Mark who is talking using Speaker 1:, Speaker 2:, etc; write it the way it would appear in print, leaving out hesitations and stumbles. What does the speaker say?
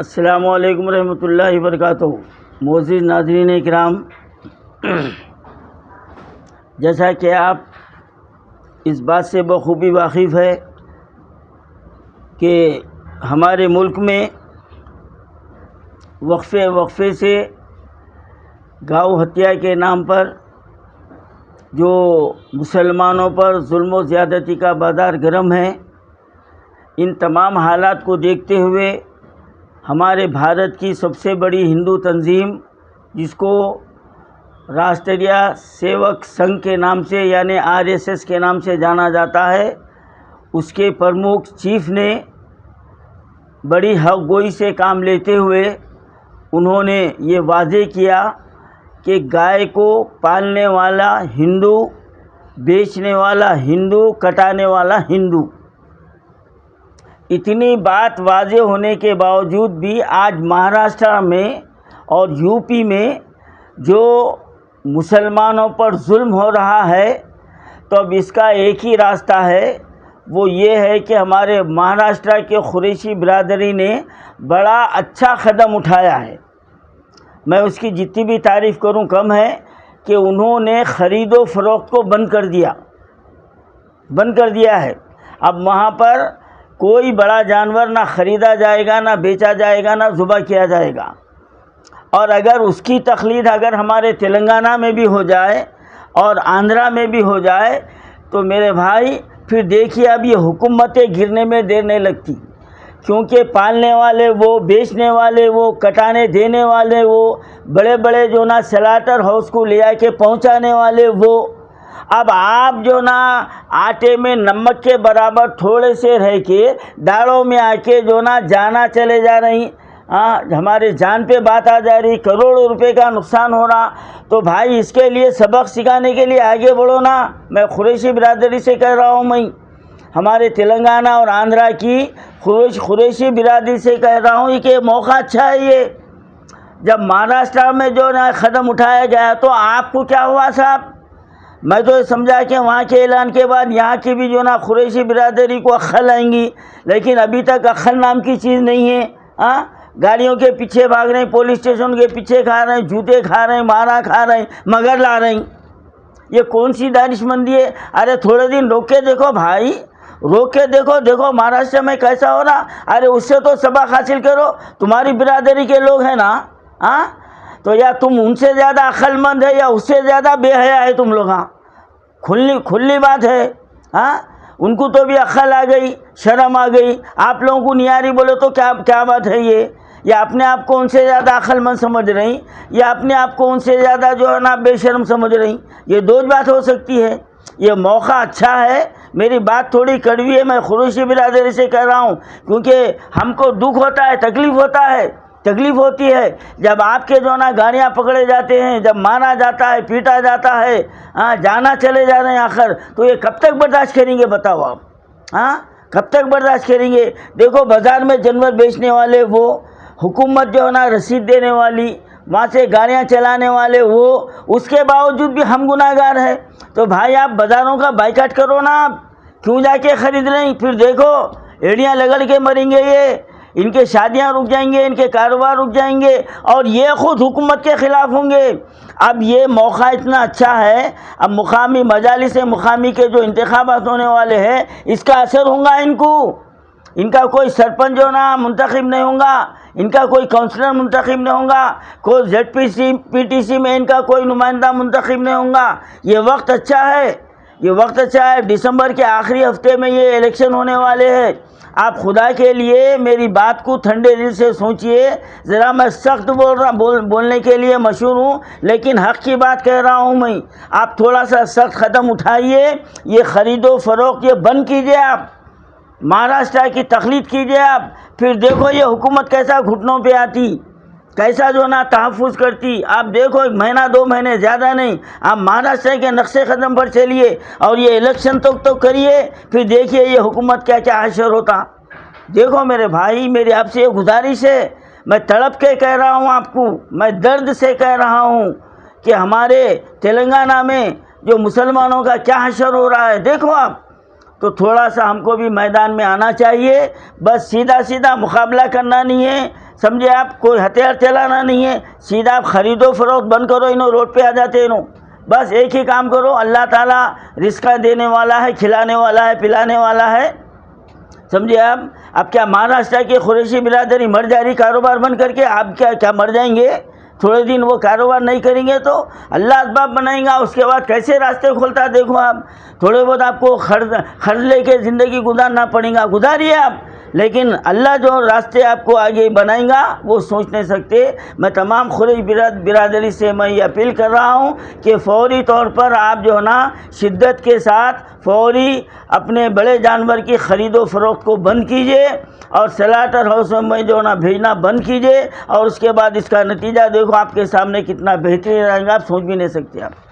Speaker 1: السلام علیکم ورحمۃ اللہ وبرکاتہ۔ معزز ناظرین کرام، جیسا کہ آپ اس بات سے بخوبی واقف ہے کہ ہمارے ملک میں وقفے سے گاؤ ہتیا کے نام پر جو مسلمانوں پر ظلم و زیادتی کا بازار گرم ہے، ان تمام حالات کو دیکھتے ہوئے ہمارے بھارت کی سب سے بڑی ہندو تنظیم، جس کو راشٹریہ سیوک سنگھ کے نام سے یعنی RSS کے نام سے جانا جاتا ہے، اس کے پرمکھ چیف نے بڑی حق گوئی سے کام لیتے ہوئے انہوں نے یہ واضح کیا کہ گائے کو پالنے والا ہندو، بیچنے والا ہندو، کٹانے والا ہندو۔ اتنی بات واضح ہونے کے باوجود بھی آج مہاراشٹر میں اور UP میں جو مسلمانوں پر ظلم ہو رہا ہے، تو اب اس کا ایک ہی راستہ ہے، وہ یہ ہے کہ ہمارے مہاراشٹر کے قریشی برادری نے بڑا اچھا قدم اٹھایا ہے۔ میں اس کی جتنی بھی تعریف کروں کم ہے کہ انہوں نے خرید و فروخت کو بند کر دیا ہے۔ اب وہاں پر کوئی بڑا جانور نہ خریدا جائے گا، نہ بیچا جائے گا، نہ ذبح کیا جائے گا۔ اور اگر اس کی تقلید اگر ہمارے تلنگانہ میں بھی ہو جائے اور آندھرا میں بھی ہو جائے تو میرے بھائی پھر دیکھیے اب یہ حکومتیں گرنے میں دیر نہیں لگتی، کیونکہ پالنے والے وہ، بیچنے والے وہ، کٹانے دینے والے وہ، بڑے بڑے جو نا سلاٹر ہاؤس کو لے آ کے پہنچانے والے وہ۔ اب آپ جو نا آٹے میں نمک کے برابر تھوڑے سے رہ کے داڑوں میں آ کے جو نا جانا چلے جا رہی، ہمارے جان پہ بات آ جا رہی، کروڑوں روپے کا نقصان ہو رہا، تو بھائی اس کے لیے سبق سکھانے کے لیے آگے بڑھو نا۔ میں قریشی برادری سے کہہ رہا ہوں، میں ہمارے تلنگانہ اور آندھرا کی قریشی برادری سے کہہ رہا ہوں کہ موقع اچھا ہے یہ۔ جب مہاراشٹر میں جو نا قدم اٹھایا گیا تو آپ کو کیا ہوا صاحب؟ میں تو یہ سمجھا کہ وہاں کے اعلان کے بعد یہاں کی بھی جو نا قریشی برادری کو عقل آئیں گی، لیکن ابھی تک عقل نام کی چیز نہیں ہے۔ گاڑیوں کے پیچھے بھاگ رہے ہیں، پولیس اسٹیشن کے پیچھے کھا رہے ہیں، جوتے کھا رہے ہیں، مارا کھا رہے ہیں، مگر لا رہے ہیں۔ یہ کون سی دانش مندی ہے؟ ارے تھوڑے دن روک کے دیکھو بھائی، روک کے دیکھو مہاراشٹر میں کیسا ہو رہا۔ ارے اس سے تو سبق حاصل کرو، تمہاری برادری کے لوگ ہیں نا، تو یا تم ان سے زیادہ عقل مند ہے یا اس سے زیادہ بے حیا ہے تم لوگ۔ کھلی بات ہے۔ ان کو تو بھی عقل آ گئی، شرم آ گئی، آپ لوگوں کو نیاری بولے تو کیا بات ہے یہ؟ یا اپنے آپ کو ان سے زیادہ عقل مند سمجھ رہی، یا اپنے آپ کو ان سے زیادہ جو ہے نا بے شرم سمجھ رہی؟ یہ دو بات ہو سکتی ہے۔ یہ موقع اچھا ہے، میری بات تھوڑی کڑوی ہے، میں قریشی برادری سے کہہ رہا ہوں، کیونکہ ہم کو دکھ ہوتا ہے، تکلیف ہوتی ہے جب آپ کے جو نا گاڑیاں پکڑے جاتے ہیں، جب مارا جاتا ہے، پیٹا جاتا ہے، جانا چلے جا رہے ہیں آخر، تو یہ کب تک برداشت کریں گے بتاؤ آپ؟ کب تک برداشت کریں گے؟ دیکھو بازار میں جانور بیچنے والے وہ، حکومت جو ہے نا رسید دینے والی، وہاں سے گاڑیاں چلانے والے وہ، اس کے باوجود بھی ہم گناہ گار ہیں۔ تو بھائی آپ بازاروں کا بائیکاٹ کرو نا، آپ کیوں جا کے خرید رہے ہیں؟ پھر دیکھو ایڑیاں لگڑ کے مریں گے، یہ ان کے شادیاں رک جائیں گے، ان کے کاروبار رک جائیں گے، اور یہ خود حکومت کے خلاف ہوں گے۔ اب یہ موقع اتنا اچھا ہے، اب مقامی مجالس مقامی کے جو انتخابات ہونے والے ہیں، اس کا اثر ہوگا ان کو۔ ان کا کوئی سرپنچ جو نا منتخب نہیں ہوگا، ان کا کوئی کونسلر منتخب نہیں ہوگا، کوئی ZPTC میں ان کا کوئی نمائندہ منتخب نہیں ہوگا۔ یہ وقت اچھا ہے، دسمبر کے آخری ہفتے میں یہ الیکشن ہونے والے ہیں۔ آپ خدا کے لیے میری بات کو ٹھنڈے دل سے سوچئے، ذرا میں سخت بولنے کے لیے مشہور ہوں، لیکن حق کی بات کہہ رہا ہوں میں۔ آپ تھوڑا سا سخت قدم اٹھائیے، یہ خرید و فروخت یہ بند کیجئے، آپ مہاراشٹر کی تقلید کیجئے، آپ پھر دیکھو یہ حکومت کیسا گھٹنوں پہ آتی، کیسا جو نا تحفظ کرتی۔ آپ دیکھو 1 مہینہ 2 مہینے زیادہ نہیں، آپ مہاراشٹر کے نقش قدم پر چلیے اور یہ الیکشن تک تو کریے، پھر دیکھیے یہ حکومت کیا حشر ہوتا۔ دیکھو میرے بھائی، میری آپ سے یہ گزارش ہے، میں تڑپ کے کہہ رہا ہوں آپ کو، میں درد سے کہہ رہا ہوں کہ ہمارے تلنگانہ میں جو مسلمانوں کا کیا حشر ہو رہا ہے، دیکھو آپ۔ تو تھوڑا سا ہم کو بھی میدان میں آنا چاہیے، بس سیدھا مقابلہ کرنا نہیں ہے، سمجھے آپ، کوئی ہتھیار چلانا نہیں ہے، سیدھا آپ خرید و فروخت بند کرو، انہوں روڈ پہ آ جاتے انہوں، بس ایک ہی کام کرو، اللہ تعالیٰ رزق دینے والا ہے، کھلانے والا ہے، پلانے والا ہے، سمجھے آپ۔ اب کیا مہاراشٹر کی قریشی برادری مر جا رہی کاروبار بند کر کے، آپ کیا مر جائیں گے؟ تھوڑے دن وہ کاروبار نہیں کریں گے تو اللہ اسباب بنائیں گا، اس کے بعد کیسے راستے کھولتا ہے دیکھو آپ۔ تھوڑے بہت آپ کو خرچ لے کے زندگی گزارنا پڑے گا، گزاریے آپ، لیکن اللہ جو راستے آپ کو آگے بنائیں گا وہ سوچ نہیں سکتے۔ میں تمام قریش برادری سے میں یہ اپیل کر رہا ہوں کہ فوری طور پر آپ جو ہے نا شدت کے ساتھ فوری اپنے بڑے جانور کی خرید و فروخت کو بند کیجئے، اور سلاٹر ہاؤسوں میں جو ہے نا بھیجنا بند کیجئے، اور اس کے بعد اس کا نتیجہ دیکھو آپ کے سامنے کتنا بہترین رہے گا، آپ سوچ بھی نہیں سکتے آپ۔